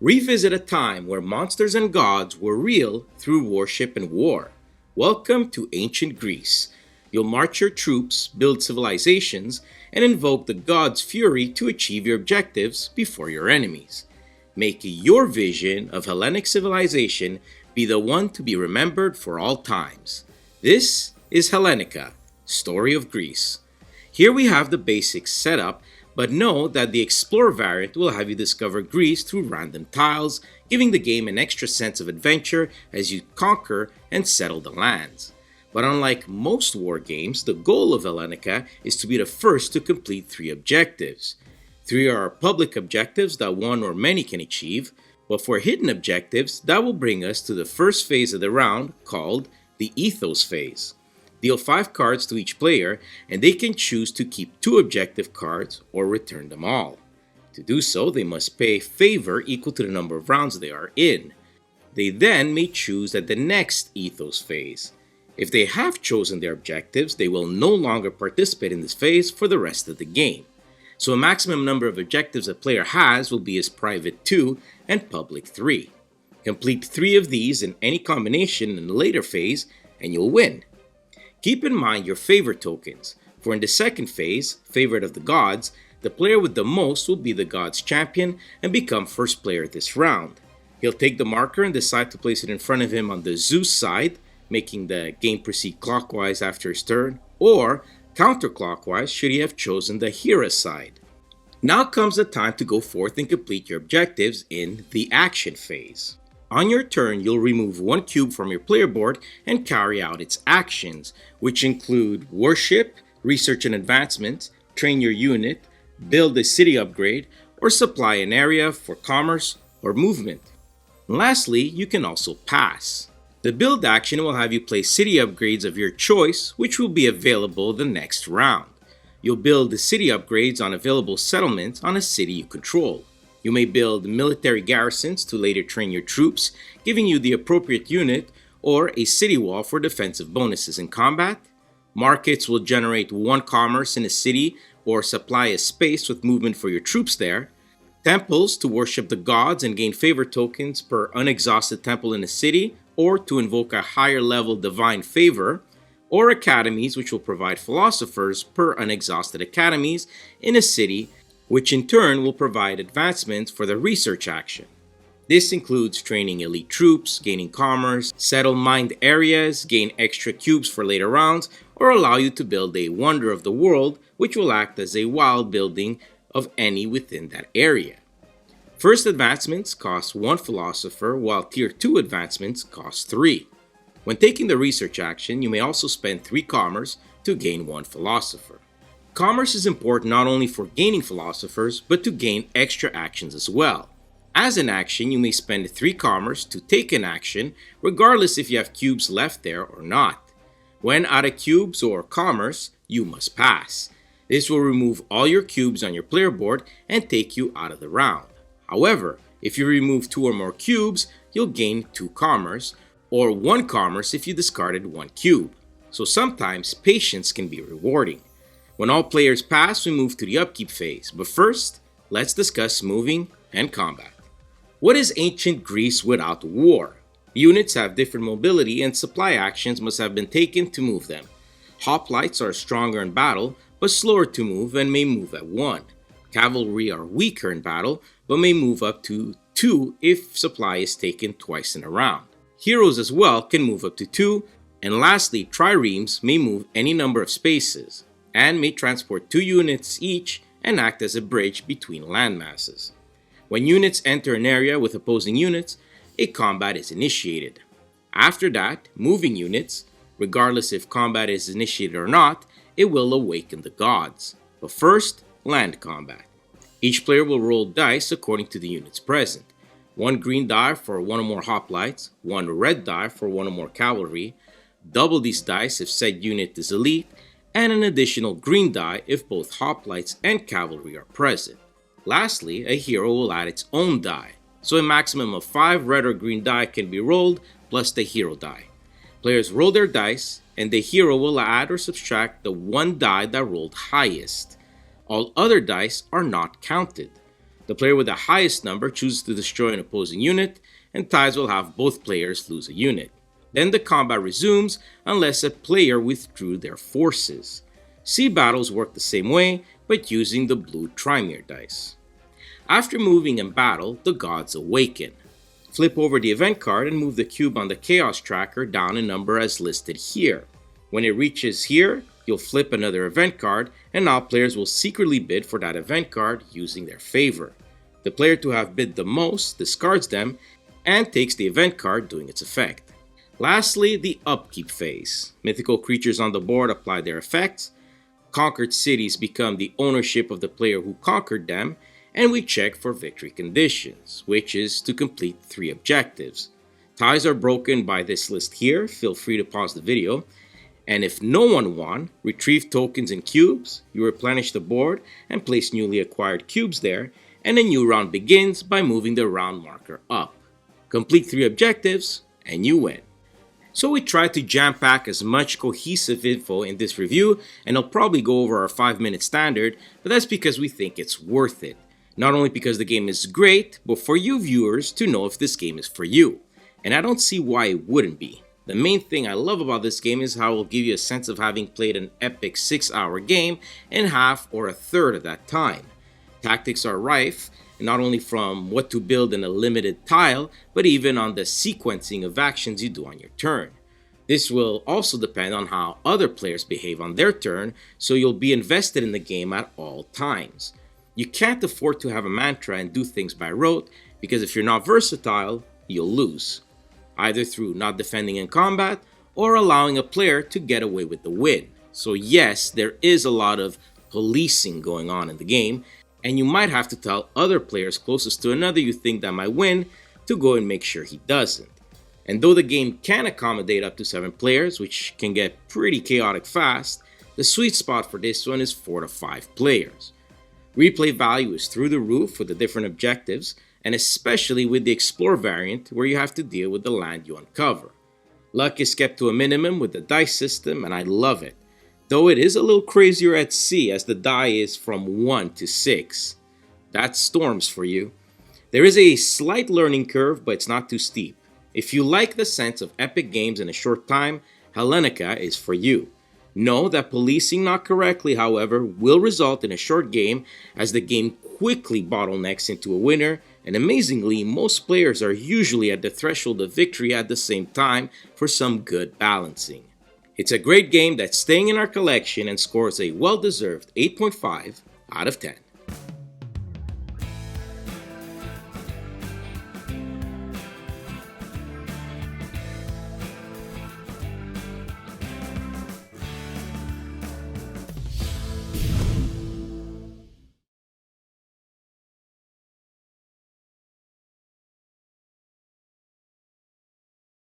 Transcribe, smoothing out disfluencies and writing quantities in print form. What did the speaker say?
Revisit a time where monsters and gods were real through worship and war. Welcome to ancient Greece. You'll march your troops, build civilizations, and invoke the gods' fury to achieve your objectives before your enemies. Make your vision of Hellenic civilization be the one to be remembered for all times. This is Hellenica, Story of Greece. Here we have the basics set up, but know that the Explore variant will have you discover Greece through random tiles, giving the game an extra sense of adventure as you conquer and settle the lands. But unlike most war games, the goal of Hellenica is to be the first to complete 3 objectives. 3 are public objectives that one or many can achieve, but for hidden objectives, that will bring us to the first phase of the round called the Ethos phase. Deal 5 cards to each player, and they can choose to keep 2 objective cards or return them all. To do so, they must pay favor equal to the number of rounds they are in. They then may choose at the next Ethos phase. If they have chosen their objectives, they will no longer participate in this phase for the rest of the game. So a maximum number of objectives a player has will be his private 2 and public 3. Complete 3 of these in any combination in the later phase, and you'll win. Keep in mind your favorite tokens, for in the second phase, Favorite of the Gods, the player with the most will be the God's champion and become first player this round. He'll take the marker and decide to place it in front of him on the Zeus side, making the game proceed clockwise after his turn, or counterclockwise should he have chosen the Hera side. Now comes the time to go forth and complete your objectives in the action phase. On your turn, you'll remove 1 cube from your player board and carry out its actions, which include worship, research and advancement, train your unit, build a city upgrade, or supply an area for commerce or movement. And lastly, you can also pass. The build action will have you place city upgrades of your choice, which will be available the next round. You'll build the city upgrades on available settlements on a city you control. You may build military garrisons to later train your troops, giving you the appropriate unit, or a city wall for defensive bonuses in combat. Markets will generate 1 commerce in a city or supply a space with movement for your troops there. Temples to worship the gods and gain favor tokens per unexhausted temple in a city, or to invoke a higher level divine favor. Or academies, which will provide philosophers per unexhausted academies in a city, which in turn will provide advancements for the research action. This includes training elite troops, gaining commerce, settle mined areas, gain extra cubes for later rounds, or allow you to build a wonder of the world, which will act as a wild building of any within that area. First advancements cost 1 philosopher, while tier 2 advancements cost 3. When taking the research action, you may also spend 3 commerce to gain 1 philosopher. Commerce is important not only for gaining philosophers, but to gain extra actions as well. As an action, you may spend 3 commerce to take an action, regardless if you have cubes left there or not. When out of cubes or commerce, you must pass. This will remove all your cubes on your player board and take you out of the round. However, if you remove 2 or more cubes, you'll gain 2 commerce, or 1 commerce if you discarded 1 cube. So sometimes patience can be rewarding. When all players pass, we move to the upkeep phase, but first, let's discuss moving and combat. What is ancient Greece without war? Units have different mobility and supply actions must have been taken to move them. Hoplites are stronger in battle, but slower to move and may move at 1. Cavalry are weaker in battle, but may move up to 2 if supply is taken twice in a round. Heroes as well can move up to 2, and lastly, triremes may move any number of spaces, and may transport 2 units each and act as a bridge between landmasses. When units enter an area with opposing units, a combat is initiated. After that, moving units, regardless if combat is initiated or not, it will awaken the gods. But first, land combat. Each player will roll dice according to the units present. 1 green die for 1 or more hoplites, 1 red die for 1 or more cavalry, double these dice if said unit is elite, and an additional green die if both hoplites and cavalry are present. Lastly, a hero will add its own die, so a maximum of 5 red or green die can be rolled plus the hero die. Players roll their dice, and the hero will add or subtract the 1 die that rolled highest. All other dice are not counted. The player with the highest number chooses to destroy an opposing unit, and ties will have both players lose a unit. Then the combat resumes unless a player withdrew their forces. Sea battles work the same way, but using the blue Trymere dice. After moving in battle, the gods awaken. Flip over the event card and move the cube on the Chaos tracker down in number as listed here. When it reaches here, you'll flip another event card, and now players will secretly bid for that event card using their favor. The player to have bid the most discards them and takes the event card doing its effect. Lastly, the upkeep phase. Mythical creatures on the board apply their effects. Conquered cities become the ownership of the player who conquered them, and we check for victory conditions, which is to complete 3 objectives. Ties are broken by this list here, feel free to pause the video. And if no one won, retrieve tokens and cubes, you replenish the board and place newly acquired cubes there, and a new round begins by moving the round marker up. Complete 3 objectives, and you win. So we tried to jam-pack as much cohesive info in this review, and I'll probably go over our 5-minute standard, but that's because we think it's worth it. Not only because the game is great, but for you viewers to know if this game is for you. And I don't see why it wouldn't be. The main thing I love about this game is how it will give you a sense of having played an epic 6-hour game in half or a third of that time. Tactics are rife, not only from what to build in a limited tile, but even on the sequencing of actions you do on your turn. This will also depend on how other players behave on their turn, so you'll be invested in the game at all times. You can't afford to have a mantra and do things by rote, because if you're not versatile, you'll lose. Either through not defending in combat, or allowing a player to get away with the win. So yes, there is a lot of policing going on in the game, and you might have to tell other players closest to another you think that might win to go and make sure he doesn't. And though the game can accommodate up to 7 players, which can get pretty chaotic fast, the sweet spot for this one is 4 to 5 players. Replay value is through the roof with the different objectives, and especially with the Explore variant where you have to deal with the land you uncover. Luck is kept to a minimum with the dice system, and I love it. Though it is a little crazier at sea as the die is from 1 to 6. That's storms for you. There is a slight learning curve, but it's not too steep. If you like the sense of epic games in a short time, Hellenica is for you. Know that policing not correctly, however, will result in a short game as the game quickly bottlenecks into a winner, and amazingly, most players are usually at the threshold of victory at the same time for some good balancing. It's a great game that's staying in our collection and scores a well-deserved 8.5 out of 10.